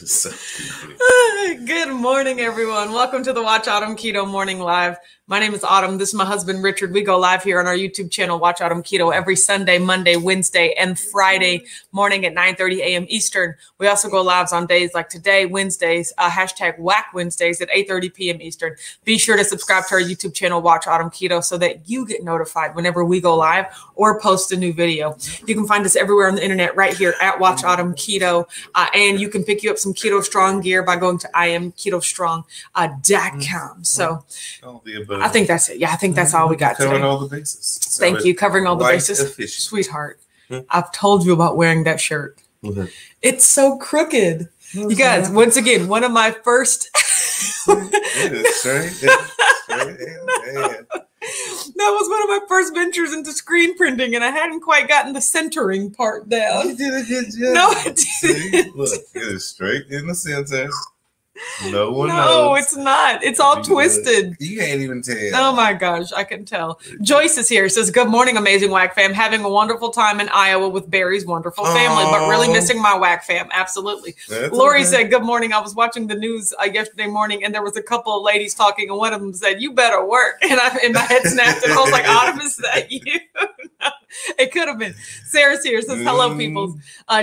So stupid. Good morning, everyone. Welcome to the Watch Autumn Keto Morning Live. My name is Autumn. This is my husband, Richard. We go live here on our YouTube channel, Watch Autumn Keto, every Sunday, Monday, Wednesday, and Friday morning at 9:30 a.m. Eastern. We also go live on days like today, Wednesdays, hashtag Whack Wednesdays at 8:30 p.m. Eastern. Be sure to subscribe to our YouTube channel, Watch Autumn Keto, so that you get notified whenever we go live or post a new video. You can find us everywhere on the internet right here at Watch Autumn Keto. And you can pick you up some Keto Strong gear by going to imketostrong.com. So I think that's it. Yeah, I think that's all we got today. Covering all the bases. Thank you. Covering all the bases. Sweetheart, I've told you about wearing that shirt. It's so crooked. You guys, once again, one of my first... It is straight. That was one of my first ventures into screen printing, and I hadn't quite gotten the centering part down. You did a good job. No, I didn't. Look, it is straight in the center. No one knows. No, it's not. It's all twisted. You can't even tell. Oh my gosh, I can tell. Joyce is here. Says, good morning, amazing Whack fam. Having a wonderful time in Iowa with Barry's wonderful family, but really missing my Whack fam. Absolutely. Lori said, good morning. I was watching the news yesterday morning, and there was a couple of ladies talking, and one of them said, you better work. And in my head snapped, and I was like, Autumn, is that you? No, it could have been. Sarah's here. Says, hello, peoples.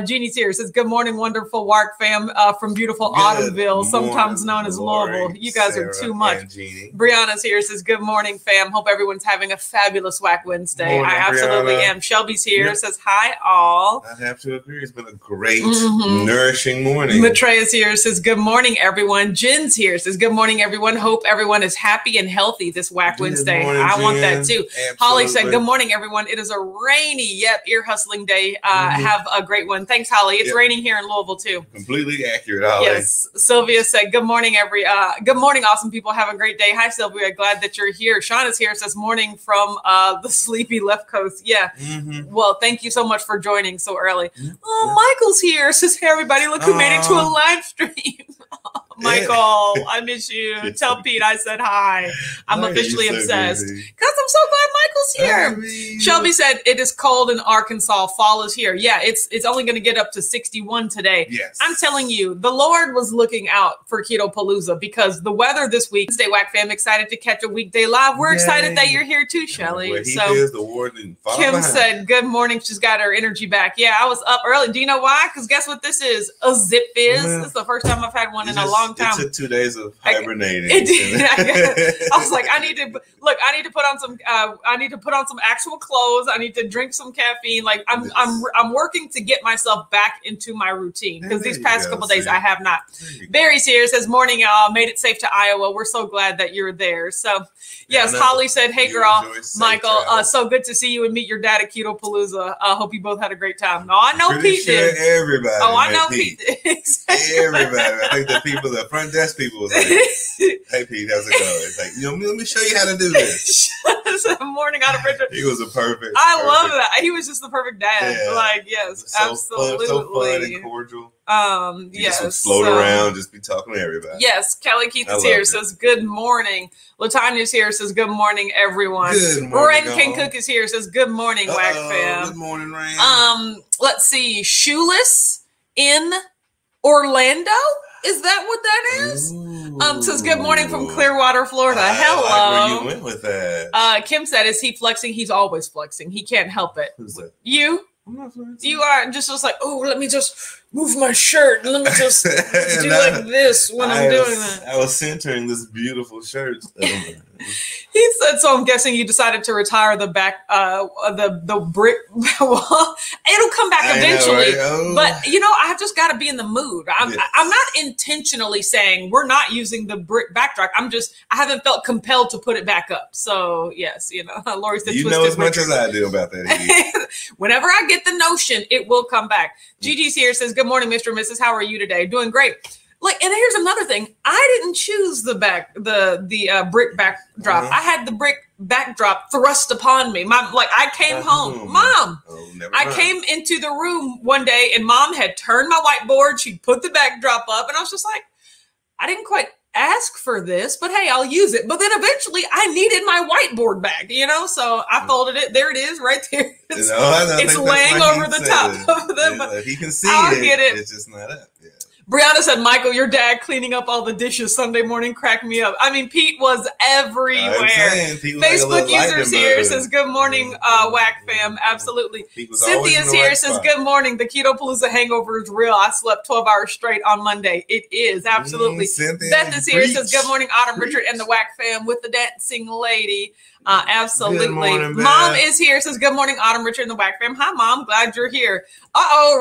Jeannie's here. Says, good morning, wonderful Whack fam from beautiful Autumnville, sometimes known as Louisville. You guys Sarah, are too much. Brianna's here. Says, good morning, fam. Hope everyone's having a fabulous Whack Wednesday. Morning, I absolutely Brianna. am. Shelby's here. Says, hi, all. I have to agree. It's been a great, nourishing morning. Matreya's here. Says, good morning, everyone. Jen's here. Says, good morning, everyone. Hope everyone is happy and healthy this Whack Wednesday. Morning, I want Jen. that too. Absolutely. Holly said, good morning, everyone. It is a rainy, yet ear hustling day. Have a great one. Thanks, Holly. It's raining here in Louisville too. Completely accurate, Holly. Yes. Sylvia said, good morning, good morning, awesome people. Have a great day. Hi, Sylvia. Glad that you're here. Sean is here. Says, morning from the sleepy left coast. Yeah. Well, thank you so much for joining so early. Oh, Michael's here. Says, hey, everybody, look who made it to a live stream. Michael, I miss you. Tell Pete I said hi. I'm officially obsessed. Because I'm so glad Michael's here. Shelby said it is cold in Arkansas. Fall is here. Yeah, it's only going to get up to 61 today. Yes. I'm telling you, the Lord was looking out for Keto Palooza because the weather this week, Stay Whack fam, excited to catch a weekday live. We're excited that you're here too, Shelly. Kim said, good morning. She's got her energy back. Yeah, I was up early. Do you know why? Because guess what this is? A Zip Fizz. This is the first time I've had one in a long time. It took 2 days of hibernating. It did. I was like, I need to put on some actual clothes. I need to drink some caffeine. Like I'm working to get myself back into my routine because these past couple days I have not. Barry's here. Says, morning, y'all. Made it safe to Iowa. We're so glad that you're there. So yes, Holly said, hey girl, Michael, so good to see you and meet your dad at Keto Palooza. Hope you both had a great time. No, I know Pete did. Everybody. Oh, I know Pete did. Exactly. Everybody. I think the people, the front desk people was like, hey Pete, how's it going? It's like, let me show you how to do this. Morning out of Richard. He was a perfect. I love that. He was just the perfect dad. Yeah. Like, yes, absolutely. So fun and cordial. Yes. Just float around, just be talking to everybody. Yes, Kelly Keith is here. Says, good morning. Latanya's here. Says, good morning, everyone. Good morning. Ren King Cook is here. Says, good morning, Whack fam. Good morning, Ren. Let's see. Shoeless in Orlando. Is that what that is? Says, good morning from Clearwater, Florida. Hello. I like where you went with that. Kim said, is he flexing? He's always flexing. He can't help it. Who's that? You? I'm not flexing. You are just like, oh, let me just move my shirt. And let me just do like this when I'm doing that. I was centering this beautiful shirt. He said, so I'm guessing you decided to retire the back, the brick wall. It'll come back eventually. Know, right? But, I've just got to be in the mood. I'm not intentionally saying we're not using the brick backdrop. I haven't felt compelled to put it back up. So, yes, Lori said, you know as much as I do about that. Whenever I get the notion, it will come back. Gigi's here. Says, good morning, Mr. and Mrs. How are you today? Doing great. Like, and here's another thing. I didn't choose the brick backdrop. I had the brick backdrop thrust upon me. I came home. Mom, I came into the room one day and Mom had turned my whiteboard. She put the backdrop up and I was just like, I didn't quite ask for this, but hey, I'll use it. But then eventually I needed my whiteboard back, so I folded it. There it is right there. It's laying over the top of them. If he can see I'll get it. It's just not up. Yeah. Brianna said, Michael, your dad cleaning up all the dishes Sunday morning cracked me up. I mean, Pete was everywhere. Facebook users here says, good morning, Whack fam. Absolutely. Cynthia's here says, good morning. The Keto Palooza hangover is real. I slept 12 hours straight on Monday. It is. Absolutely. Beth is here says, good morning, Autumn, Richard, and the Whack fam with the dancing lady. Absolutely. Morning, Mom is here, says, good morning, Autumn, Richard, and the Whack fam. Hi, Mom. Glad you're here.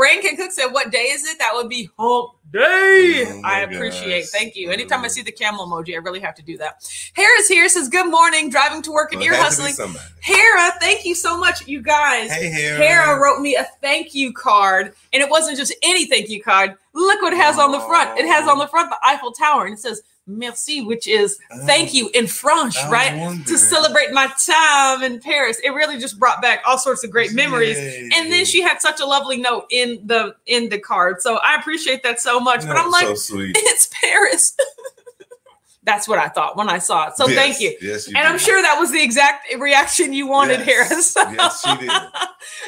Rankin Cook said, what day is it? That would be hump day. I appreciate. Thank you. Anytime I see the camel emoji, I really have to do that. Hera's here, says, good morning, driving to work and ear hustling. Hera, thank you so much, you guys. Hey, Hera. Hera wrote me a thank you card, and it wasn't just any thank you card. Look what it has on the front. It has on the front the Eiffel Tower, and it says, merci, which is thank you in French, right? To celebrate my time in Paris. It really just brought back all sorts of great memories. And then she had such a lovely note in the card. So I appreciate that so much. But I'm like, so sweet. It's Paris. That's what I thought when I saw it. So thank you. Yes, you and did. I'm sure that was the exact reaction you wanted, Harris. Yes, she did.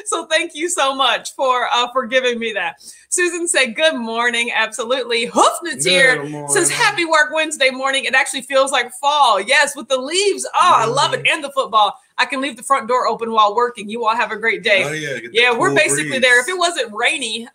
So thank you so much for giving me that. Susan said, good morning. Absolutely. Hoofnitz here says, happy work Wednesday morning. It actually feels like fall. Yes, with the leaves. Oh, I love it. And the football. I can leave the front door open while working. You all have a great day. Oh, yeah, we're basically there. If it wasn't rainy,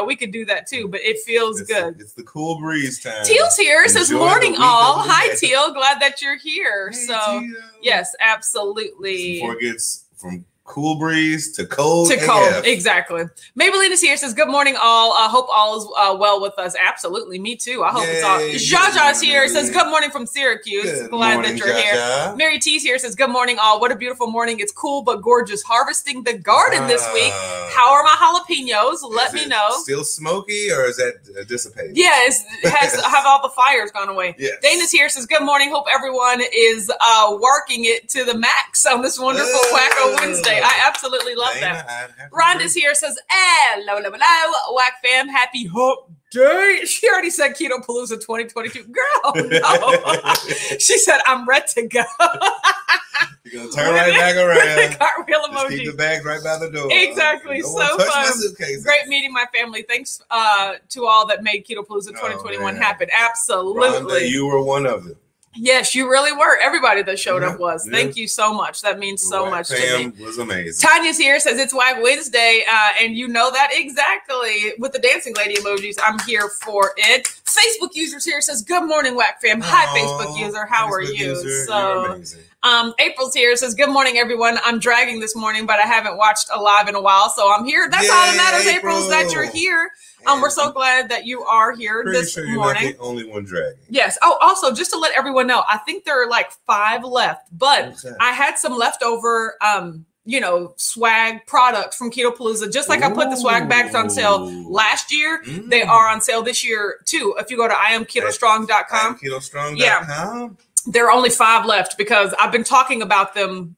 we could do that too, but it feels good. It's the cool breeze time. Teal's here. Says, morning all. Hi, Teal. Glad that you're here. Hey, so, Teal. Yes, absolutely. Before it gets from cool breeze to cold. To cold, exactly. Maybelline is here, says, good morning, all. Hope all is well with us. Absolutely, me too. I hope it's all. Jaja's here, says, good morning from Syracuse. Glad that you're here. Mary T's here, says, good morning, all. What a beautiful morning. It's cool but gorgeous. Harvesting the garden this week. How are my jalapenos? Let me know. Still smoky, or is that dissipated? Yeah, have all the fires gone away? Yes. Dana's here, says, good morning. Hope everyone is working it to the max on this wonderful Wacko Wednesday. I absolutely love that. Rhonda's here, says, hello, Whack fam, happy hump day. She already said Keto Palooza 2022. Girl, no. She said, I'm ready to go. You're going to turn right back around. Cartwheel emoji. Just keep the bag right by the door. Exactly. So fun. Great meeting my family. Thanks to all that made Keto Palooza 2021 happen. Absolutely. Rhonda, you were one of them. Yes, you really were. Everybody that showed up was. Thank you so much. That means so much to me. Was amazing. Tanya's here, says it's Whack Wednesday, and you know that exactly. With the dancing lady emojis, I'm here for it. Facebook users here, says, good morning, Whack fam. Hi, Facebook user. How are you? So, April's here, says, good morning, everyone. I'm dragging this morning, but I haven't watched a live in a while, so I'm here. That's all that matters, April, is that you're here. We're so glad that you are here this morning. You're not the only one dragging. Yes. Oh, also, just to let everyone know, I think there are like 5 left, but I had some leftover, swag products from Keto Palooza. Just like I put the swag bags on sale last year, they are on sale this year too. If you go to IamKetoStrong.com. IamKetoStrong.com. Yeah. There are only 5 left because I've been talking about them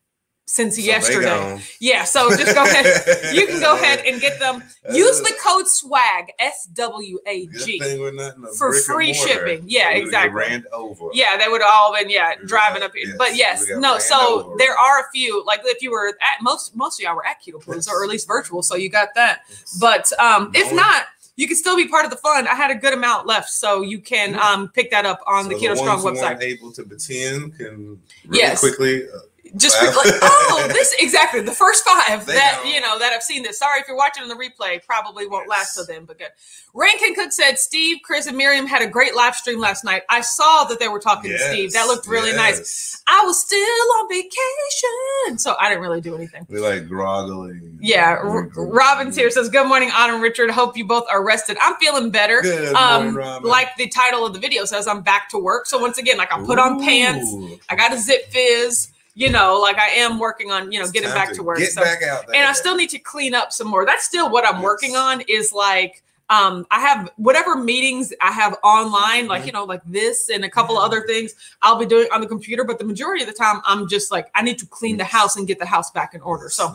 since yesterday. Yeah, so just go ahead. You can go ahead and get them. Use the code SWAG, SWAG, for free shipping. Yeah, exactly. Ran over. Yeah, they would have all been driving up here. But yes, no. So there are a few. Like if you were at most of y'all were at Keto Palooza, or at least virtual, so you got that. But if not, you can still be part of the fun. I had a good amount left, so you can pick that up on the Keto Strong website. Able to pretend can really quickly. Just quickly, exactly the first 5 that I've seen this. Sorry if you're watching on the replay, probably won't last till then, but good. Rankin Cook said, Steve, Chris, and Miriam had a great live stream last night. I saw that they were talking to Steve. That looked really nice. I was still on vacation, so I didn't really do anything. We like groggily. Yeah. Robin's here, says, good morning, Autumn, Richard. Hope you both are rested. I'm feeling better. Good morning, Robin. Like the title of the video says, I'm back to work. So once again, like I put on pants. I got a zip fizz. Like I am working on, getting back to work. Get back out there. And I still need to clean up some more. That's still what I'm working on is like, I have whatever meetings I have online, like, like this and a couple of other things I'll be doing on the computer. But the majority of the time, I'm just like, I need to clean the house and get the house back in order. So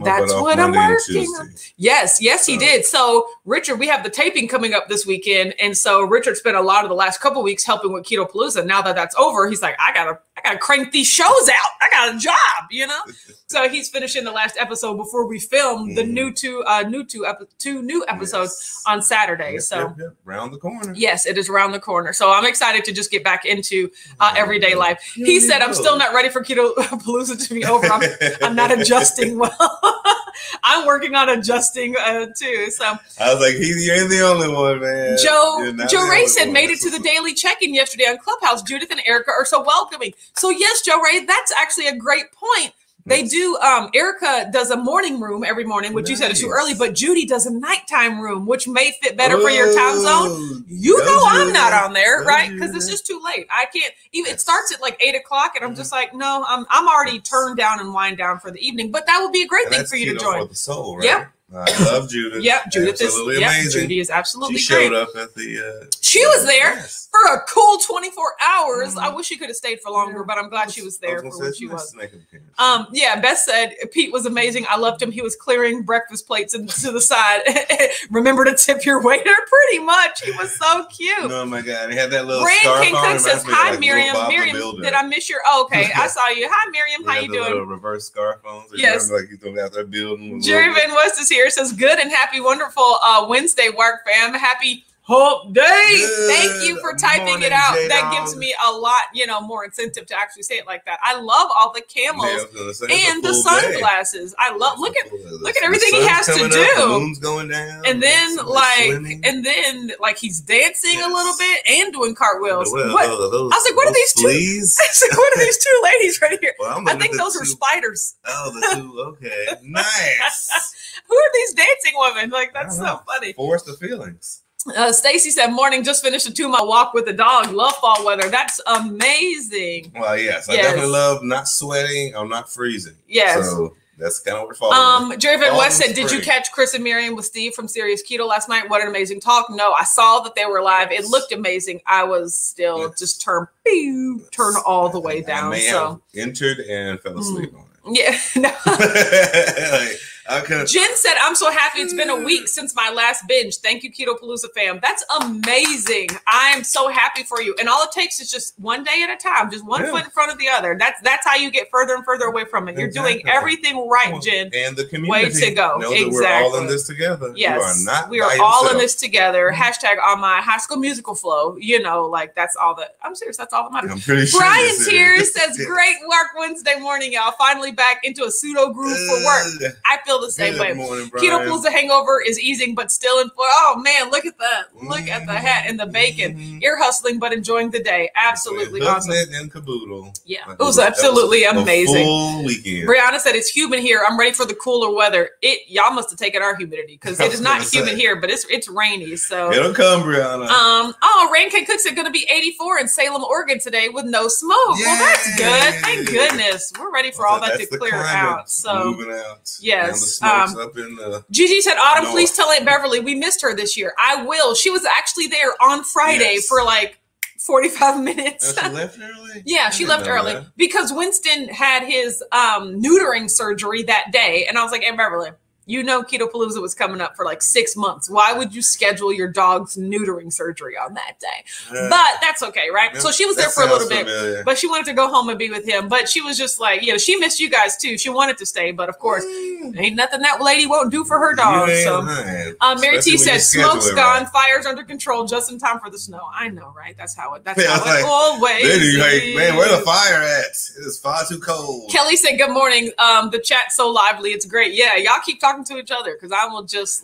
that's what I'm working on. Yes, he did. So Richard, we have the taping coming up this weekend. And so Richard spent a lot of the last couple of weeks helping with Keto Palooza. Now that that's over, he's like, I got to I got to crank these shows out. I got a job, you know? So he's finishing the last episode before we film the two new episodes on Saturday. Yep. Round the corner. Yes, it is around the corner. So I'm excited to just get back into everyday life. He said, I'm still not ready for Keto Palooza to be over. I'm not adjusting well. I'm working on adjusting too. So I was like, you ain't the only one, man. Joe Ray said, made it to the daily check-in yesterday on Clubhouse. Judith and Erica are so welcoming. So yes, Joe Ray, that's actually a great point. They do, Erica does a morning room every morning, which you said is too early, but Judy does a nighttime room, which may fit better for your time zone. I'm not on there, right? Because it's just too late. I can't even, it starts at like 8 o'clock and I'm just like, no, I'm already turned down and wind down for the evening, but that would be a great thing for you to join. For the soul, right? Yep. I love Judith. Yep, Judith absolutely is amazing. Judy is absolutely she great. Showed up at the. She was there for a cool 24 hours. I wish she could have stayed for longer, but I'm glad she was there for what she was. Yeah, Beth said Pete was amazing. I loved him. He was clearing breakfast plates to the side. Remember to tip your waiter. Pretty much, he was so cute. Oh my God, he had that little Brand scarf King on. Cook says, "Hi, Miriam. Miriam, did I miss your? Oh, okay, I saw you. Hi, Miriam. How you doing? Reverse scarf on. So yes, like he's out there building. Jerry Van West is here. Says good and happy, wonderful Wednesday, work fam. Happy Hump Day. Thank you for typing it out. That gives me a lot, more incentive to actually say it like that. I love all the camels and the sunglasses. I love look at everything he has to do. The moon's going down. And then he's dancing a little bit and doing cartwheels. I was like, what are these two? I said, what are these two ladies right here? Well, I think those are spiders. Oh, the two. Okay, nice. Who are these dancing women? Like, that's so funny. Force the feelings. Stacy said, morning, just finished a 2-mile walk with the dog. Love fall weather. That's amazing. Well, yes. I definitely love not sweating or not freezing. Yes. So that's kind of what fall. Jerry Van West said, did you catch Chris and Miriam with Steve from Serious Keto last night? What an amazing talk. No, I saw that they were live. It looked amazing. I was still just turned all the way down. I have entered and fell asleep on it. Yeah. No. Jen said, I'm so happy it's been a week since my last binge. Thank you, Keto Palooza fam. That's amazing. I am so happy for you. And all it takes is just one day at a time, just one foot in front of the other. That's how you get further and further away from it. You're doing everything right, Jen. And the community. Way to go. Know that we're all in this together. Yes. We are all in this together. Hashtag on my High School Musical flow. That's all that. I'm serious. That's all that matters. I'm pretty sure. Brian Tears says, great work Wednesday morning, y'all. Finally back into a pseudo groove for work. I feel the same way. Keto Palooza hangover is easing, but still in. Oh man, look at that! Look at the hat and the bacon. Ear hustling, but enjoying the day. Absolutely awesome. And caboodle. Yeah, it was absolutely amazing. Full weekend. Brianna said it's humid here. I'm ready for the cooler weather. Y'all must have taken our humidity because it is not humid here, but it's rainy. So it'll come, Brianna. Rain K Cook said going to be 84 in Salem, Oregon today with no smoke. Yay. Well, that's good. Thank goodness. We're ready for all that to clear out. So moving out. Yes. Gigi said, Autumn, please tell Aunt Beverly we missed her this year. I will. She was actually there on Friday for like 45 minutes. Oh, she left early? Yeah, she left early because Winston had his neutering surgery that day. And I was like, Aunt Beverly, Keto Palooza was coming up for like 6 months. Why would you schedule your dog's neutering surgery on that day? But that's okay, right? So she was there for a little bit, but she wanted to go home and be with him. But she was just like, she missed you guys too. She wanted to stay, but of course, ain't nothing that lady won't do for her dog. So Mary T said, smoke's gone, fire's under control, just in time for the snow. I know, right? That's how it always is. Man, where the fire at? It is far too cold. Kelly said, good morning. The chat's so lively. It's great. Yeah, y'all keep talking to each other because I will just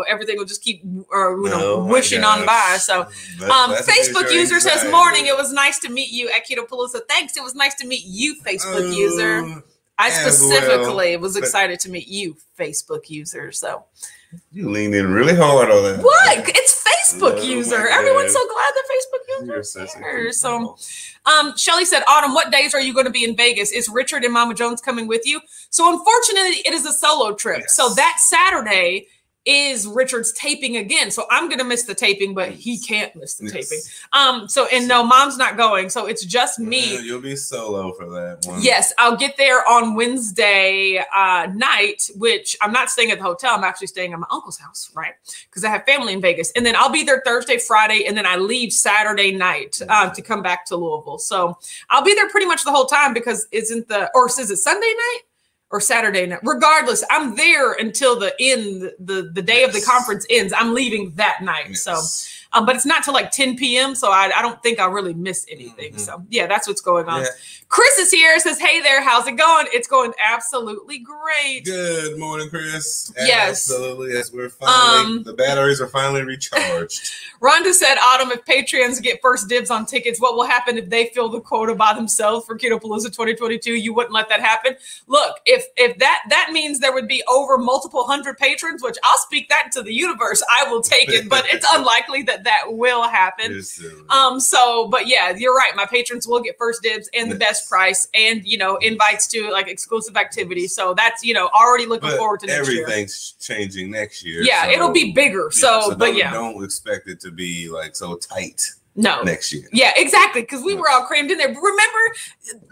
everything will just keep wishing on by. So Facebook user says, morning, it was nice to meet you at Keto Palooza. Thanks, it was nice to meet you, Facebook user. I specifically was excited to meet you, Facebook user. So you leaned in really hard on that. What? It's Facebook user. Everyone's so glad that Facebook user is here. So Shelly said, Autumn, what days are you going to be in Vegas? Is Richard and Mama Jones coming with you? So unfortunately, it is a solo trip. Yes. So that Saturday is Richard's taping again. So I'm going to miss the taping, but he can't miss the taping. No, Mom's not going. So it's just me. You'll be solo for that one. Yes, I'll get there on Wednesday night, which I'm not staying at the hotel. I'm actually staying at my uncle's house, right? Because I have family in Vegas. And then I'll be there Thursday, Friday, and then I leave Saturday night to come back to Louisville. So I'll be there pretty much the whole time because is it Sunday night? Or Saturday night. Regardless, I'm there until the end, the day of the conference ends. I'm leaving that night. Yes. So, but it's not till like 10 p.m. So I don't think I'll really miss anything. So yeah, that's what's going on. Yeah. Chris is here, says, hey there, how's it going? It's going absolutely great. Good morning, Chris. Yes. Absolutely. Yes, we're finally, the batteries are finally recharged. Rhonda said, Autumn, if Patreons get first dibs on tickets, what will happen if they fill the quota by themselves for Ketopalooza 2022? You wouldn't let that happen? Look, if that means there would be over multiple hundred patrons, which I'll speak that into the universe, I will take it, but it's unlikely that will happen. But yeah, you're right. My patrons will get first dibs and the best price and, invites to like exclusive activities. So that's, already looking forward to next year. Everything's changing next year. Yeah, so it'll be bigger. Don't expect it to be like so tight. No. Next year. Yeah, exactly. Because we were all crammed in there. But remember,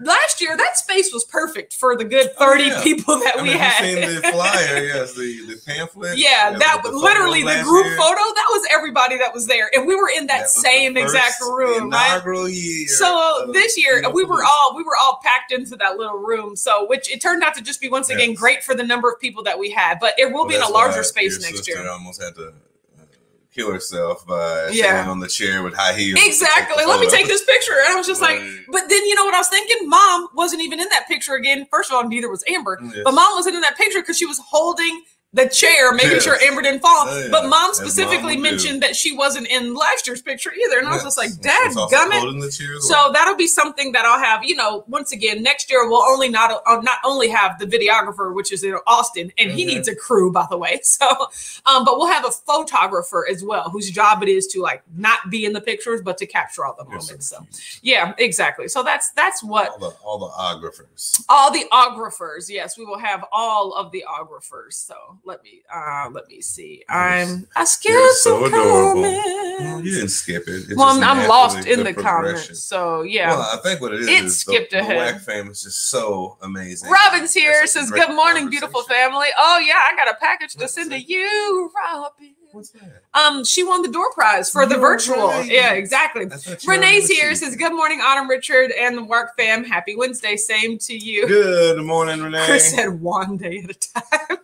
last year, that space was perfect for the good 30 people that we had. You've seen the flyer, yes, the pamphlet. Yeah, that was literally the group photo. That was everybody that was there. And we were in that same exact room, inaugural right? Year. So this year, we were all packed into that little room. So, which it turned out to just be, once again, great for the number of people that we had. But it will be in a larger space next year. Almost had to kill herself by standing on the chair with high heels. Exactly. Let me take this picture. And I was just like, but then you know what I was thinking? Mom wasn't even in that picture again. First of all, neither was Amber. Yes. But Mom wasn't in that picture because she was holding the chair, making sure Amber didn't fall. But Mom specifically mentioned that she wasn't in last year's picture either. And I was just like, dadgummit. So that'll be something that I'll have, once again, next year we'll not only have the videographer, which is in Austin, and he needs a crew, by the way. So, but we'll have a photographer as well, whose job it is to like not be in the pictures, but to capture all the moments. So yeah, exactly. So that's what all the ographers. All the ographers, yes, we will have all of the ographers. So let me see. I skipped so adorable. You didn't skip it. I'm lost in the comments. So yeah. Well, I think what it is skipped ahead. The WAC fam is just so amazing. Robin's here, says, good morning, beautiful family. Oh yeah, I got a package to send to you, Robin. What's that? She won the door prize for the virtual. Right. Yeah, exactly. Renee's here, says, good morning, Autumn, Richard, and the work fam. Happy Wednesday. Same to you. Good morning, Renee. Chris said one day at a time.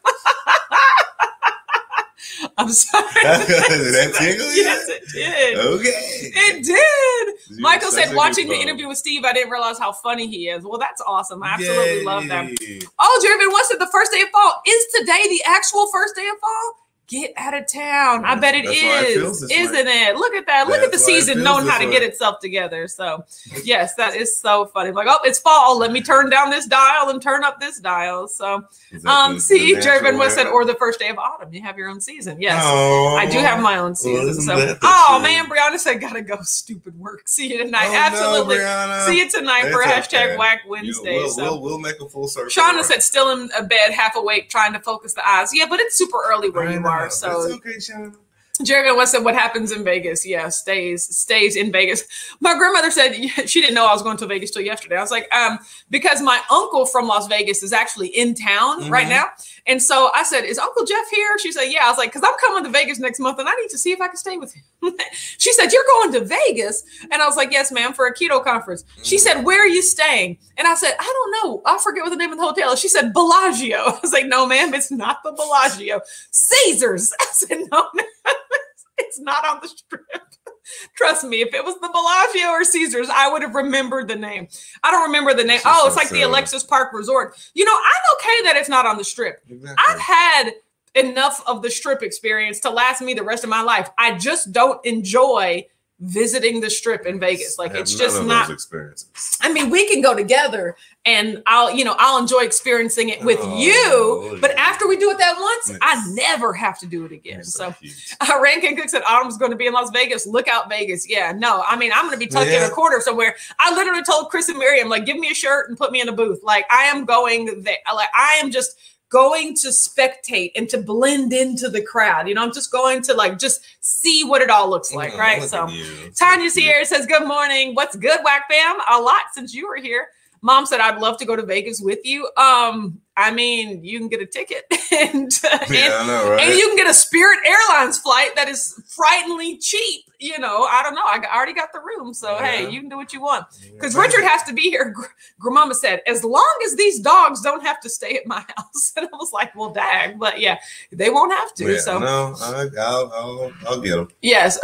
I'm sorry. Did that tickle you? Yes, it did. Okay. It did. Michael said, watching the interview with Steve, I didn't realize how funny he is. Well, that's awesome. I absolutely love that. Oh, Jeremy, what's it? The first day of fall. Is today the actual first day of fall? Get out of town. I bet it is, isn't it? Look at that. Look at the season knowing how to get itself together. So, yes, that is so funny. Like, oh, it's fall. Let me turn down this dial and turn up this dial. So, see, Jervin was said, or the first day of autumn. You have your own season. Yes, I do have my own season. Well, man, Brianna said, gotta go. Stupid work. See you tonight. Absolutely. See you tonight for hashtag Whack Wednesday. We'll make a full circle. Shauna said, still in bed, half awake, trying to focus the eyes. Yeah, but it's super early where you are. So it's okay, Shauna. Jeremy West said, what happens in Vegas? Yeah, stays in Vegas. My grandmother said she didn't know I was going to Vegas till yesterday. I was like, because my uncle from Las Vegas is actually in town right now. And so I said, is Uncle Jeff here? She said, yeah. I was like, because I'm coming to Vegas next month and I need to see if I can stay with him. She said, you're going to Vegas? And I was like, yes, ma'am, for a keto conference. She said, where are you staying? And I said, I don't know. I forget what the name of the hotel is. She said, Bellagio. I was like, no, ma'am, it's not the Bellagio. Caesars. I said, no, ma'am. It's not on the strip. Trust me, if it was the Bellagio or Caesars, I would have remembered the name. I don't remember the name. Oh, it's like the Alexis Park Resort. I'm okay that it's not on the strip. Exactly. I've had enough of the strip experience to last me the rest of my life. I just don't enjoy visiting the strip in Vegas. Like, it's just not experiences. I mean, we can go together and I'll enjoy experiencing it with you, but after we do it that once, I never have to do it again. So Rankin Cook said Autumn's going to be in Las Vegas. Look out, Vegas. Yeah, no, I mean, I'm going to be tucked in a corner somewhere. I literally told Chris and Miriam, like, give me a shirt and put me in a booth. Like, I am going there. Like, I am just going to spectate and to blend into the crowd. I'm just going to like just see what it all looks like, right? So Tanya's here, says, good morning. What's good, Whack Fam? A lot since you were here. Mom said, I'd love to go to Vegas with you. I mean, you can get a ticket and I know, right? And you can get a Spirit Airlines flight that is frighteningly cheap. I don't know. I already got the room. So, hey, you can do what you want. Because Richard has to be here. Grandmama said, as long as these dogs don't have to stay at my house. And I was like, well, dang. But yeah, they won't have to. Yeah, so no, I'll get them. Yes.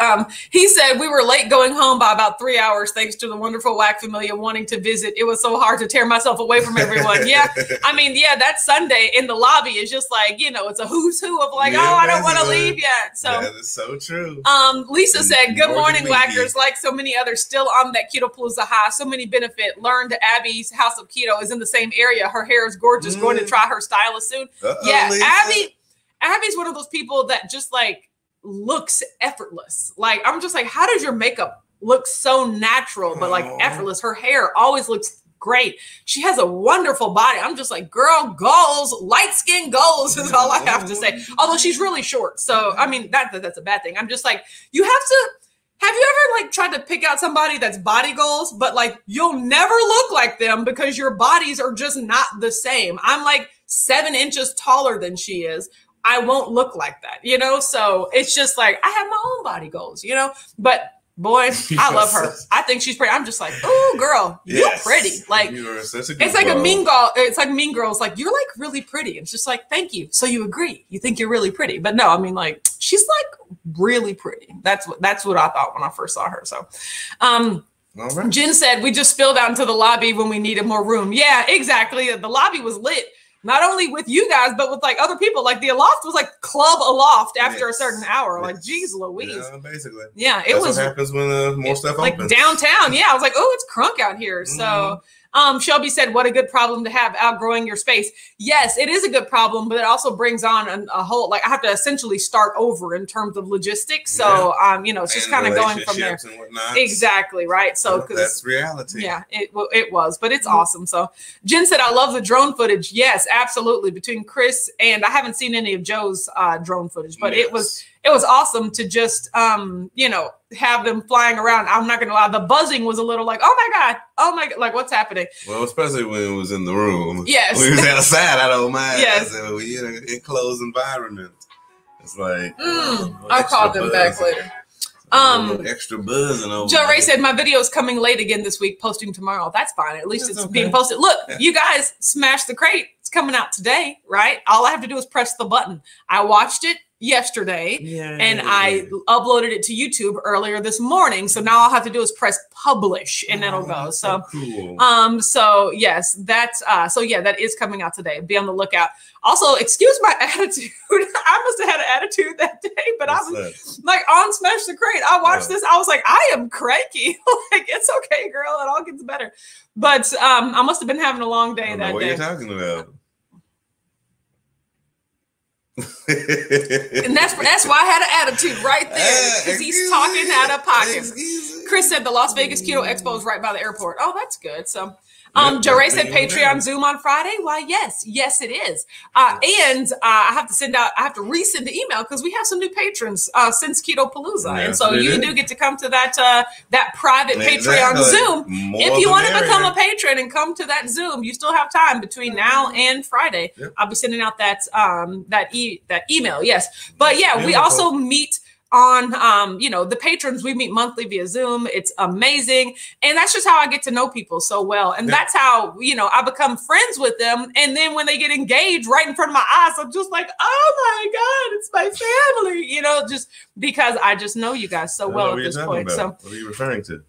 He said we were late going home by about 3 hours thanks to the wonderful Whack Familia wanting to visit. It was so hard to tear myself away from everyone. Yeah. I mean, yeah, that Sunday in the lobby is just like, it's a who's who of like, I don't want to leave yet. So that is so true. Lisa said, good morning, Whackers. Like so many others still on that Keto Palooza high. So many benefit. Learned Abby's House of Keto is in the same area. Her hair is gorgeous. Going to try her stylist soon. Yeah. Lisa. Abby's one of those people that just like looks effortless. Like, I'm just like, how does your makeup look so natural, but like effortless? Her hair always looks great. She has a wonderful body. I'm just like, girl, goals, light skin goals is all I have to say. Although she's really short. So, I mean, that's a bad thing. I'm just like, have you ever like tried to pick out somebody that's body goals, but like you'll never look like them because your bodies are just not the same. I'm like 7 inches taller than she is. I won't look like that, So it's just like, I have my own body goals, but boy, I love her. I think she's pretty. I'm just like, oh, girl, you're pretty. Like, it's like a mean girl. It's like Mean Girls. Like, you're like really pretty. It's just like, thank you. So you agree. You think you're really pretty. But no, I mean, like, she's like really pretty. That's what I thought when I first saw her. So, right. Jen said, we just spilled out into the lobby when we needed more room. Yeah, exactly. The lobby was lit. Not only with you guys, but with like other people. Like the Aloft was like Club Aloft after a certain hour. Like, geez Louise. Yeah, basically. Yeah, That's what happens when more stuff like opens. Downtown. Yeah, I was like, oh, it's crunk out here. So Shelby said, what a good problem to have, outgrowing your space. Yes, it is a good problem, but it also brings on a whole, like I have to essentially start over in terms of logistics. So, it's just kind of going from there. Exactly. Right. So that's reality. Yeah, it was, but it's awesome. So Jen said, I love the drone footage. Yes, absolutely. Between Chris and I haven't seen any of Joe's drone footage, but it was awesome to just, have them flying around. I'm not going to lie. The buzzing was a little like, oh my God, like what's happening? Well, especially when it was in the room. Yes. When it was outside, I don't mind. Yes. So when you're in an enclosed environment, it's like, I'll call them back later. Extra buzzing over. Joe Ray said, my video is coming late again this week, posting tomorrow. That's fine. At least it's being posted. Look, you guys smashed the crate. It's coming out today, right? All I have to do is press the button. I watched it yesterday and I uploaded it to YouTube earlier this morning. So now all I have to do is press publish and it'll go. So cool. So yes, that's that is coming out today. Be on the lookout. Also, excuse my attitude. I must have had an attitude that day, but I was like on Smash the Crate. I watched this. I was like, I am cranky. Like, it's okay, girl. It all gets better. But I must have been having a long day that day. What are you talking about? And that's why I had an attitude right there, because he's talking out of pocket. Chris said the Las Vegas Keto Expo is right by the airport. Oh, that's good. So Joe Ray said Patreon Zoom on Friday. Why, yes, it is. And I have to resend the email because we have some new patrons since Keto Palooza. And so you do get to come to that private Patreon Zoom. If you want to become a patron and come to that Zoom, you still have time between now and Friday. I'll be sending out that email. Yes. But yeah, we also meet on, the patrons. We meet monthly via Zoom. It's amazing. And that's just how I get to know people so well. And that's how, I become friends with them. And then when they get engaged right in front of my eyes, I'm just like, oh my God, it's my family, just because I just know you guys so well at this point. So what are you referring to?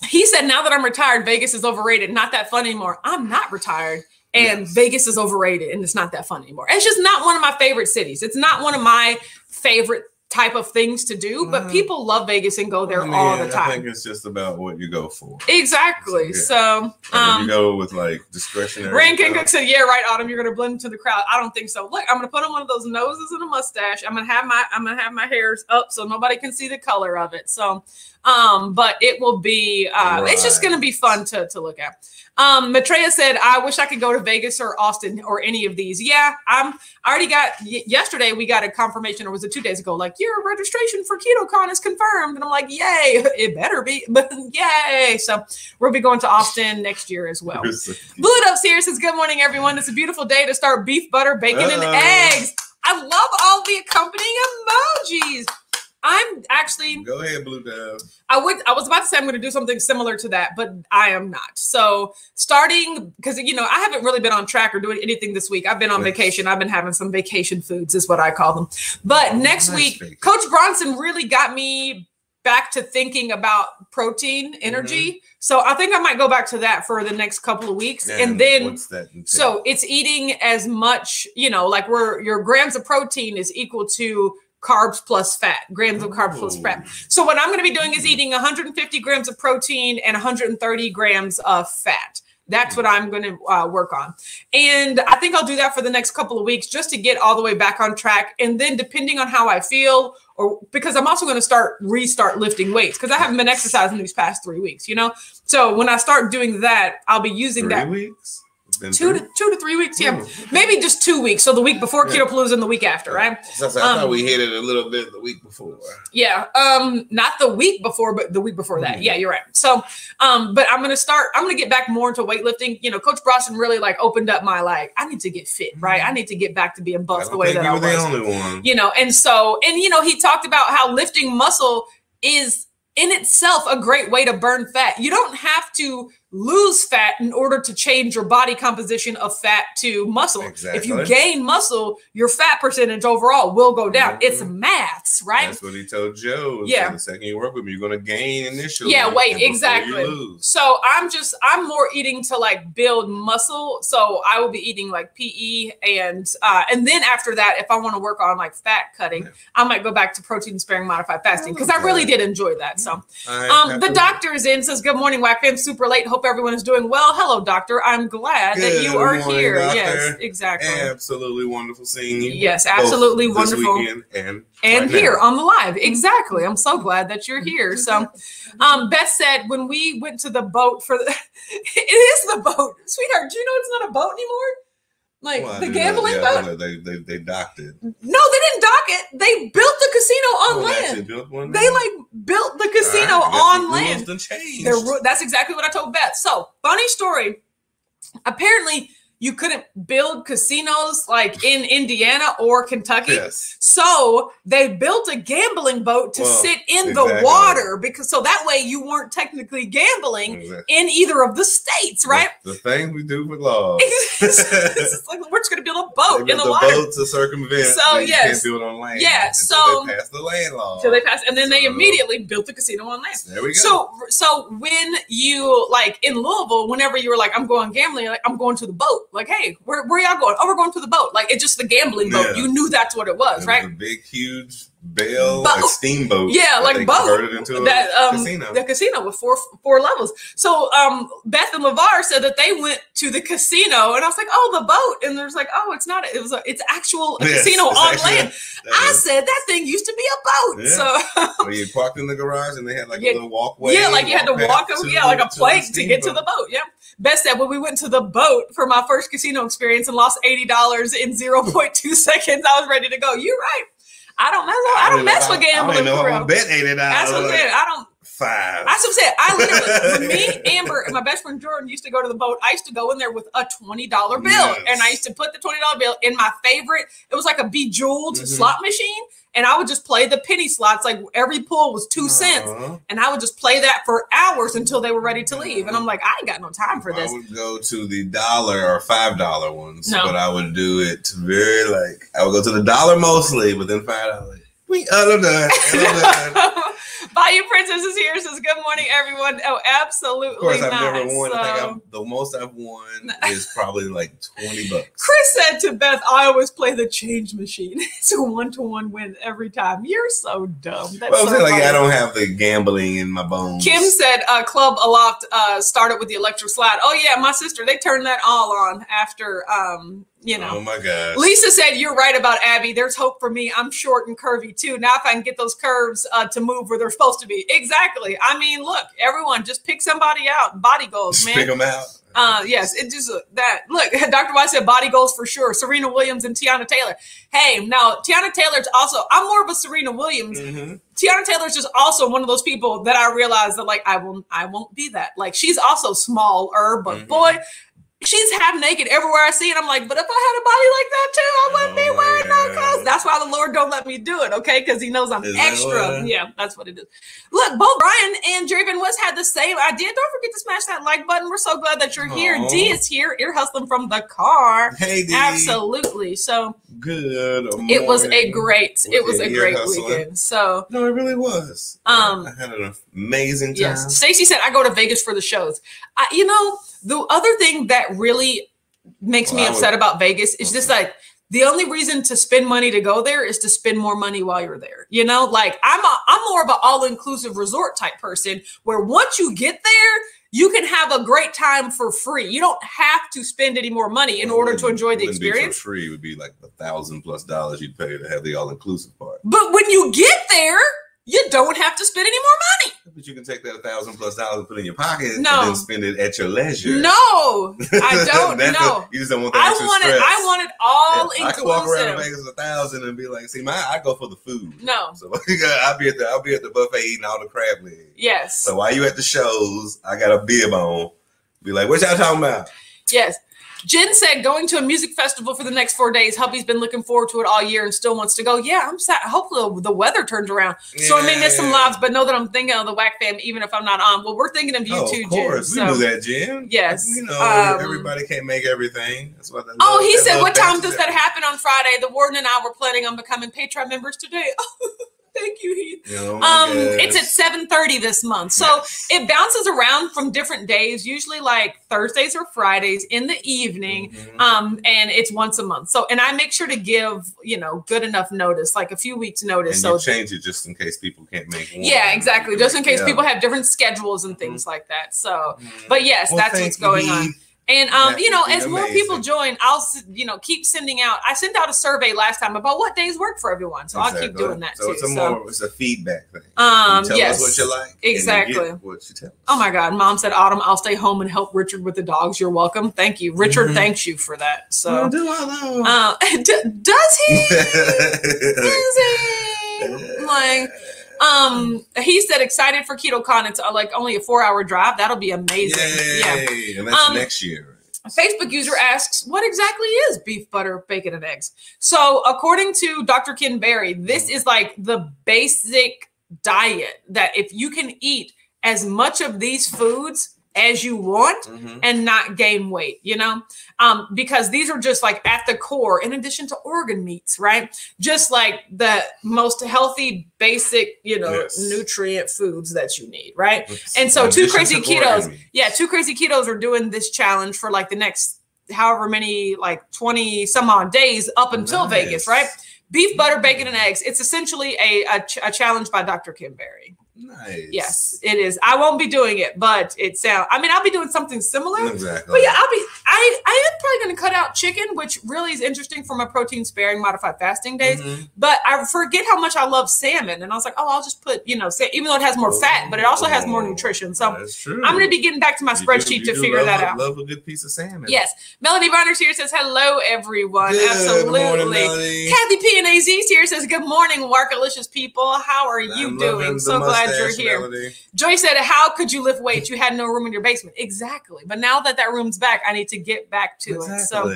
He said, now that I'm retired, Vegas is overrated. Not that fun anymore. I'm not retired. And Vegas is overrated and it's not that fun anymore. It's just not one of my favorite cities. It's not one of my favorite type of things to do, but people love Vegas and go there all the time. I think it's just about what you go for. Exactly. So you go with like discretionary. Rankin Cook said, "Yeah, right, Autumn. You're gonna blend into the crowd." I don't think so. Look, I'm gonna put on one of those noses and a mustache. I'm gonna have my hairs up so nobody can see the color of it. So, but it will be. It's just gonna be fun to look at. Maitreya said, I wish I could go to Vegas or Austin or any of these. Yeah, I already got, yesterday we got a confirmation, or was it 2 days ago? Like, your registration for KetoCon is confirmed. And I'm like, yay, it better be, but yay. So we'll be going to Austin next year as well. Blue It Up Series says, good morning, everyone. It's a beautiful day to start beef, butter, bacon, and eggs. I love all the accompanying emojis. I'm actually go ahead, Blue Dove. I was about to say I'm going to do something similar to that, but I am not. So starting, because I haven't really been on track or doing anything this week. I've been on vacation. I've been having some vacation foods, is what I call them. But next week, vacation. Coach Bronson really got me back to thinking about protein, energy. So I think I might go back to that for the next couple of weeks. And then, what's that entail? So it's eating as much, like where your grams of protein is equal to carbs plus fat, grams of carbs plus fat. So what I'm going to be doing is eating 150 grams of protein and 130 grams of fat. That's what I'm going to work on. And I think I'll do that for the next couple of weeks just to get all the way back on track. And then depending on how I feel, or because I'm also going to restart lifting weights because I haven't been exercising these past 3 weeks, So when I start doing that, I'll be using 3 weeks? 2 to 3 weeks, yeah. Maybe just 2 weeks. So the week before Keto Palooza and the week after, right? So I thought we hit it a little bit the week before. Yeah, not the week before, but the week before that. Yeah, you're right. So, but I'm gonna get back more into weightlifting. Coach Bronson really opened up my I need to get fit, right? I need to get back to being buff the way that I was. You were the only one. And he talked about how lifting muscle is in itself a great way to burn fat. You don't have to lose fat in order to change your body composition of fat to muscle. Exactly. If you gain muscle, your fat percentage overall will go down. It's maths, right? That's what he told Joe. Yeah. So the second you work with me, you're going to gain initially. Yeah, weight, exactly. So I'm more eating to build muscle. So I will be eating PE and then after that, if I want to work on fat cutting, I might go back to protein sparing modified fasting because I really did enjoy that. So the doctor is in, says, good morning, Whack fam, super late. Hope everyone is doing well. Hello, doctor. I'm glad that you are here. Doctor. Yes, exactly. Absolutely wonderful seeing you. Yes, absolutely wonderful. And right here on the live. Exactly. I'm so glad that you're here. So Beth said when we went to the boat it is the boat. Sweetheart, do you know it's not a boat anymore? The gambling boat? They docked it. No, they didn't dock it. They built the casino on land. Built one they built the casino on land. Changed. That's exactly what I told Beth. So funny story. Apparently you couldn't build casinos in Indiana or Kentucky. Yes. So they built a gambling boat to sit in the water so that way you weren't technically gambling in either of the states, right? The thing we do with laws. We're just going to build a boat in the water. Boat to circumvent. So you can't build on land. Yeah. So they passed the land law. So they passed, and then they immediately built the casino on land. There we go. So when you in Louisville, whenever you were I'm going gambling, I'm going to the boat. Hey, where y'all going? Oh, we're going to the boat. It's just the gambling boat. You knew that's what it was, right? A big, huge bell, steamboat. Yeah, boat. Converted into a casino. The casino with four levels. So Beth and LeVar said that they went to the casino, and I was like, oh, the boat. And there's oh, it's not. It's actual casino on land. I said that thing used to be a boat. Yeah. So you parked in the garage, and they had a little walkway. Yeah, you had to walk over. Yeah, a plank to get to the boat. Yeah. Beth said when we went to the boat for my first casino experience and lost $80 in 0.2 seconds, I was ready to go. You're right. I don't mess with gambling. I don't know if I bet $80. That's what I'm saying. I don't. 5. That's what I'm saying. I literally, when me, Amber, and my best friend Jordan used to go to the boat, I used to go in there with a $20 bill. Yes. And I used to put the $20 bill in my favorite, it was like a bejeweled slot machine. And I would just play the penny slots. Every pull was 2 cents. And I would just play that for hours until they were ready to leave. And I'm like, I ain't got no time for this. I would go to the $1 or $5 ones. No. But I would do it very I would go to the $1 mostly, but then $5. I'm done. Bayou Princess is here. Says, good morning, everyone. Oh, absolutely. Of course, I've not. never won. So, I think the most I've won is probably like $20. Chris said to Beth, I always play the change machine. It's a 1-to-1 win every time. You're so dumb. That's Well, I'm so saying, like, funny. I don't have the gambling in my bones. Kim said Club Aloft started with the electric slide. Oh, yeah, my sister, they turned that all on after, Oh, my God. Lisa said, you're right about Abby. There's hope for me. I'm short and curvy, too. Now if I can get those curves to move where they're supposed to be. Exactly. I mean, look, everyone, just pick somebody out. Body goals, man. Pick them out. Yes, it just that. Look, Dr. White said body goals for sure. Serena Williams and Tiana Taylor. Hey, now Tiana Taylor's also. I'm more of a Serena Williams. Mm-hmm. Tiana Taylor's just also one of those people that I realize that like I won't be that. Like she's also smaller, but boy, she's half naked everywhere I see it. I'm like, but if I had a body like that too, I wouldn't be wearing no clothes. That's why the Lord don't let me do it, okay? Because He knows I'm extra. Yeah, that's what it is. Look, both Brian and Jerry Van West had the same idea. Don't forget to smash that like button. We're so glad that you're here. D is here, ear hustling from the car. Hey, D. Absolutely. So good. It was a great weekend. So no, it really was. I had an amazing time. Yes. Stacy said I go to Vegas for the shows. The other thing that really makes me upset about Vegas is just like the only reason to spend money to go there is to spend more money while you're there. You know, like I'm more of an all-inclusive resort type person where once you get there, you can have a great time for free. You don't have to spend any more money in order to enjoy the experience. For free would be like $1,000+ you'd pay to have the all-inclusive part. But when you get there, you don't have to spend any more money. But you can take that $1,000+ and put it in your pocket and No. then spend it at your leisure. No, I don't. No, You just don't want that extra stress. I want it all inclusive. I can walk around Vegas with $1,000 and be like, see, I go for the food. No. So I'll be at the buffet eating all the crab legs. Yes. So while you at the shows, I got a bib on. Be like, what y'all talking about? Yes. Jen said going to a music festival for the next 4 days. Hubby's been looking forward to it all year and still wants to go. Yeah, I'm sad. Hopefully the weather turns around. So I may miss some lives, but know that I'm thinking of the WAC fam even if I'm not on. Well, we're thinking of you too, Jen. Of course. We knew that, Jen. Yes. Everybody can't make everything. That's what he said, what time does that happen on Friday? The warden and I were planning on becoming Patreon members today. Thank you, Heath. It's at 7:30 this month. So it bounces around from different days, usually like Thursdays or Fridays in the evening. And it's once a month. So, and I make sure to give, good enough notice, like a few weeks notice. And you change it just in case people can't make one. Yeah, exactly. Just in case people have different schedules and things like that. So, but yes, that's what's going on. And, as more people join, I'll, keep sending out. I sent out a survey last time about what days work for everyone. So I'll keep doing that too. It's a feedback thing. Tell us what you like. Exactly. And you get what you tell us. Oh my God. Mom said, Autumn, I'll stay home and help Richard with the dogs. You're welcome. Thank you. Richard thanks you for that. So do I know? Does he? Is he? Like, he said excited for KetoCon. It's like only a 4-hour drive. That'll be amazing. Yay. Yeah. And that's next year. A Facebook user asks, what exactly is beef, butter, bacon, and eggs? So according to Dr. Ken Berry, this is like the basic diet that if you can eat as much of these foods as you want and not gain weight, because these are just like at the core, in addition to organ meats, right? Just like the most healthy, basic, nutrient foods that you need, right? And so Two Crazy Ketos are doing this challenge for like the next however many, like 20 some odd days up until Vegas, right? Beef, butter, bacon, and eggs. It's essentially a challenge by Dr. Kim Berry. Nice. Yes, it is. I won't be doing it, but I'll be doing something similar. Exactly. But yeah, I am probably going to cut out chicken, which really is interesting for my protein sparing modified fasting days. But I forget how much I love salmon. And I was like, I'll just put, even though it has more fat, but it also has more nutrition. So I'm going to be getting back to my spreadsheet to figure that out. Love a good piece of salmon. Yes. Melanie Reinders here says, hello, everyone. Good Absolutely. Morning, Melanie. Kathy P and AZ here says, good morning, Warkalicious people. How are you doing? So glad you're here. Melody. Joy said, how could you lift weights? You had no room in your basement. Exactly. But now that room's back, I need to get back to it. So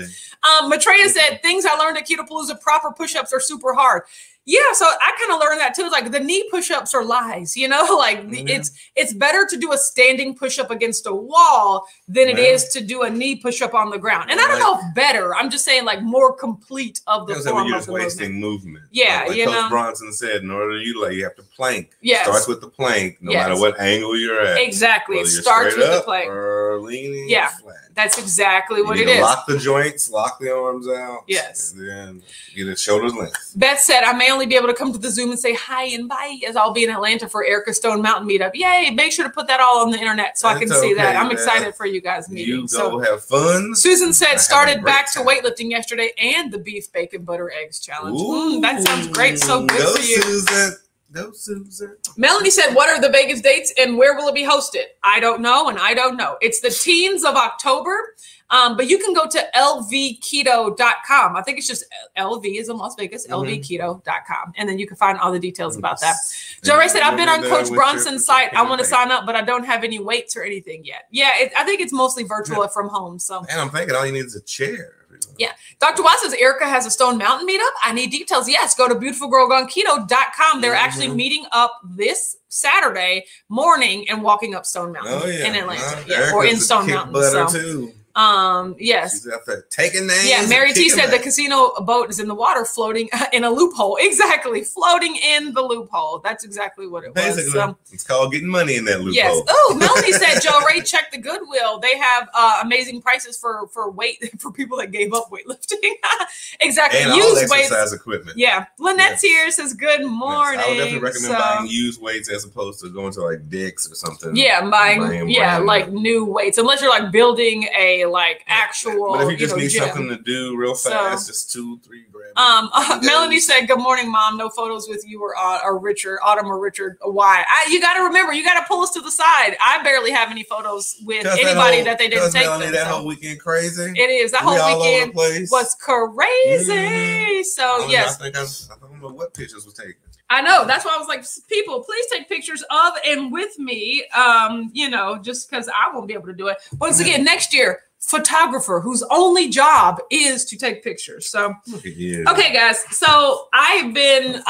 Maitreya said, things I learned at Ketopalooza, proper push-ups are super hard. Yeah, so I kind of learned that too. It's like the knee push-ups are lies, like it's better to do a standing push-up against a wall than it is to do a knee push-up on the ground. And I don't know if better. I'm just saying like more complete of the form you're of just the wasting movement. Yeah, like Coach Bronson said, in order to utilize, you have to plank. Yes. Starts with the plank, no matter what angle you're at. Exactly. It starts with the plank. Or leaning flat. That's exactly what it is. Lock the joints, lock the arms out. Yes. And then get it shoulders length. Beth said, I may only be able to come to the Zoom and say hi and bye as I'll be in Atlanta for Erica Stone Mountain Meetup. Yay. Make sure to put that all on the internet so I can see that. I'm excited for you guys meeting. You go have fun. Susan said, started back to weightlifting yesterday and the beef, bacon, butter, eggs challenge. That sounds great. So good for you. Susan. No, Susan. Melanie said, what are the Vegas dates and where will it be hosted? I don't know, and I don't know. It's the teens of October, but you can go to lvketo.com. I think it's just LV is in Las Vegas, lvketo.com. And then you can find all the details about that. Joe Ray said, I've been on Coach Bronson's site. I want to sign up, but I don't have any weights or anything yet. Yeah, I think it's mostly virtual from home. So. And I'm thinking all you need is a chair. Yeah. Dr. Watts says Erica has a Stone Mountain meetup. I need details. Yes. Go to beautifulgirlgoneketo.com. They're actually meeting up this Saturday morning and walking up Stone Mountain in Atlanta. Or in Stone Mountain. Too. Yes. She's out there taking names. Yeah, Mary T said the casino boat is in the water floating in a loophole. Exactly. Floating in the loophole. That's exactly what it was. It's called getting money in that loophole. Yes. Oh, Melanie said, Joe Ray, check the Goodwill. They have amazing prices for people that gave up weightlifting. Exactly. And all exercise equipment. Yeah. Lynette's here says good morning. I would definitely recommend buying used weights as opposed to going to like Dick's or something. Yeah, buying like new weights. Unless you're like building a actual. But if you just need something to do real fast, just 2-3 grams. Melanie said, "Good morning, Mom. No photos with you or Richard, Autumn or Richard. Why? You got to remember, you got to pull us to the side. I barely have any photos with anybody that they didn't take. Melanie, that whole weekend crazy. It is. That whole weekend was crazy. So yes, I don't know what pictures was taken. I know. That's why I was like, people, please take pictures of and with me, just because I won't be able to do it. Once again, next year, photographer whose only job is to take pictures. So, okay, guys. So I've been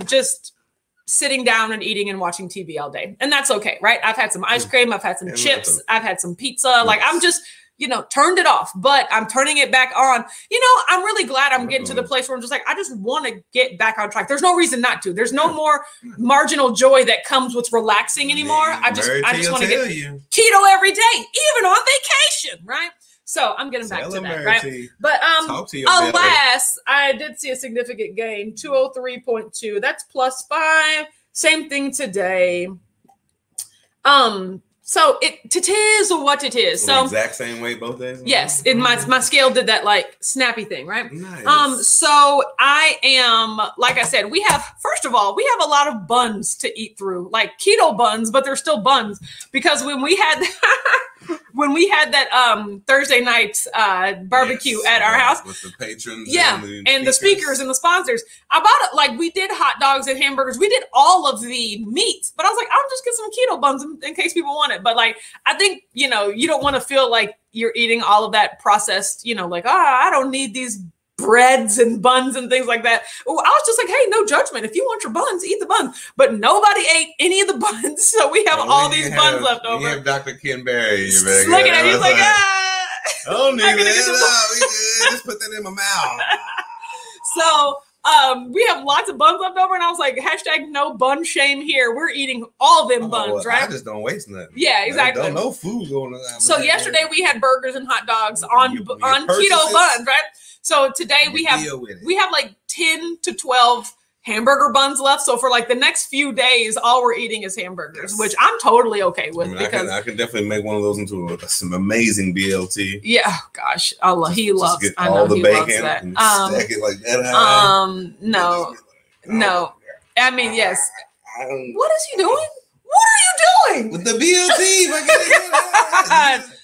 just sitting down and eating and watching TV all day. And that's okay, right? I've had some ice cream. I've had some chips. I've had some pizza. Like I'm just... turned it off, but I'm turning it back on. I'm really glad I'm getting to the place where I'm just like, I just want to get back on track. There's no reason not to. There's no more marginal joy that comes with relaxing anymore. I just want to get keto every day, even on vacation, right? So I'm getting back to that, right? But alas, I did see a significant gain, 203.2. That's +5. Same thing today. So it is what it is. So exact same weight both days. Yes, my scale did that like snappy thing, right? Nice. So I am, like I said, first of all, we have a lot of buns to eat through, like keto buns, but they're still buns because when we had that Thursday night barbecue at our house with the patrons, and the speakers and the sponsors, I bought it like we did hot dogs and hamburgers, we did all of the meats, but I was like, I'll just get some keto buns in case people want it. But like, I think you don't want to feel like you're eating all of that processed, like I don't need these breads and buns and things like that. Oh, I was just like, hey, no judgment. If you want your buns, eat the buns. But nobody ate any of the buns, so we have all these buns left over. You have Dr. Ken Berry in your bag. Looking at me, he's like, I don't need that. Just put that in my mouth. So we have lots of buns left over, and I was like, hashtag no bun shame here. We're eating all them buns, right? I just don't waste nothing. Yeah, exactly. No food going on. So yesterday we had burgers and hot dogs on keto buns, right? So today we have like 10 to 12 hamburger buns left. So for like the next few days, all we're eating is hamburgers, which I'm totally okay with. Because I can definitely make one of those into some amazing BLT. Yeah, gosh, he loves. Get I all know the he bacon loves that. and stack it like that. No. I mean, yes. What is he doing? What are you doing with the BLT?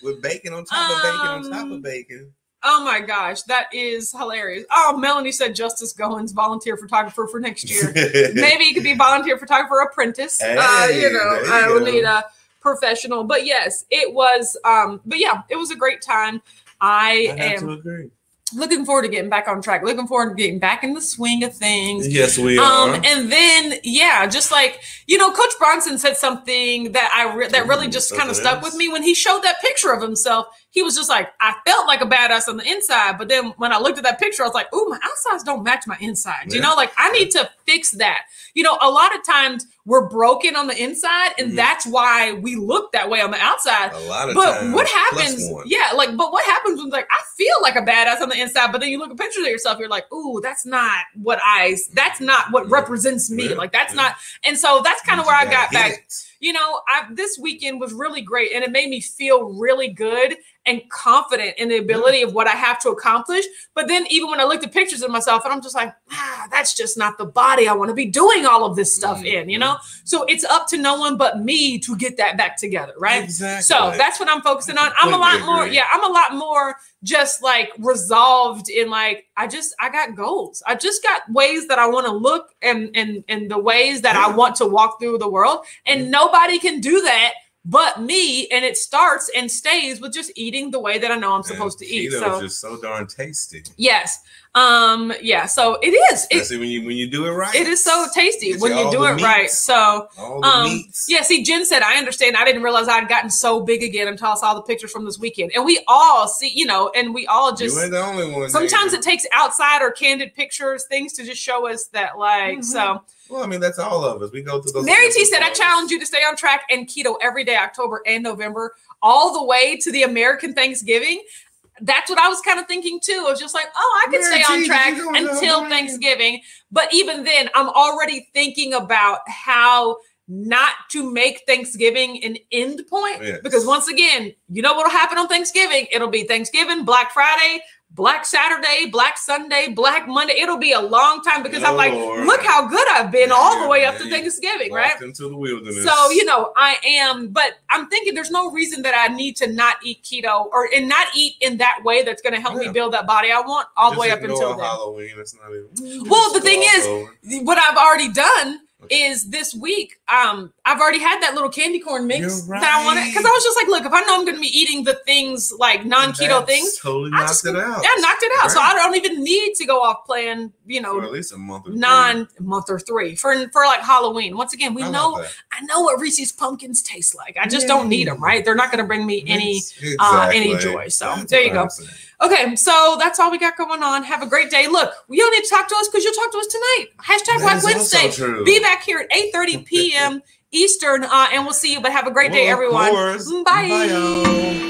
With bacon on top of bacon on top of bacon. Oh my gosh, that is hilarious. Oh, Melanie said Justice Goins, volunteer photographer for next year. Maybe it could be volunteer photographer apprentice. Hey, I would need a professional. But yes, it was it was a great time. I am to agree. looking forward to getting back on track, looking forward to getting back in the swing of things. Yes, we are. And then, yeah, just like, you know, Coach Bronson said something that that really just kind of stuck with me when he showed that picture of himself. He was just like, I felt like a badass on the inside. But then when I looked at that picture, I was like, ooh, my outsides don't match my insides. You know, like I need to fix that. You know, a lot of times we're broken on the inside and that's why we look that way on the outside. A lot of but times, what happens? Yeah, like, but what happens when like, I feel like a badass on the inside, but then you look at pictures of yourself, you're like, ooh, that's not what represents me. Like that's not. And so that's kind of where I got back. You know, this weekend was really great and it made me feel really good and confident in the ability of what I have to accomplish. But then even when I looked at pictures of myself and I'm just like, that's just not the body I want to be doing all of this stuff in, you know? So it's up to no one but me to get that back together, right? Exactly. So that's what I'm focusing on. I'm a lot more just like resolved in like, I got goals. I just got ways that I want to look and the ways that I want to walk through the world. And nobody can do that but me, and it starts and stays with just eating the way that I know I'm supposed to eat. So it's just so darn tasty. Yes. Yeah, so it is. Especially when you do it right. It is so tasty when you do it right. So all the meats. Yeah, see, Jen said, I understand. I didn't realize I'd gotten so big again until I saw the pictures from this weekend. And we all see, you know, and we all just you ain't the only one. Sometimes it takes outside or candid pictures, things to just show us that, like, so. Well, I mean, that's all of us. We go through those. Mary T said, I challenge you to stay on track and keto every day, October and November, all the way to the American Thanksgiving. That's what I was kind of thinking too. I was just like, oh, I could stay on track until Thanksgiving. But even then, I'm already thinking about how not to make Thanksgiving an end point. Yes. Because once again, you know what will happen on Thanksgiving? It'll be Thanksgiving, Black Friday, Black Saturday, Black Sunday, Black Monday. It'll be a long time because I'm like, look how good I've been all the way up to Thanksgiving, right? Into the wilderness. So, you know, I am, but I'm thinking there's no reason that I need to not eat keto and not eat in that way that's going to help me build that body I want all the way up until then. Halloween. It's not even. Well, the thing is, what I've already done is this week, I've already had that little candy corn mix that I wanted. Because I was just like, look, if I know I'm going to be eating the things like non-keto things, totally knocked it out. Yeah, knocked it out. Right. So I don't even need to go off plan, you know, for at least a month or three for like Halloween. Once again, I know what Reese's pumpkins taste like. I just don't need them, right? They're not going to bring me any joy. So there you go. Okay, so that's all we got going on. Have a great day. Look, you don't need to talk to us because you'll talk to us tonight. Hashtag Black Wednesday. Be back here at 8:30 p.m. Eastern, and we'll see you. But have a great day, everyone. Bye. Bye.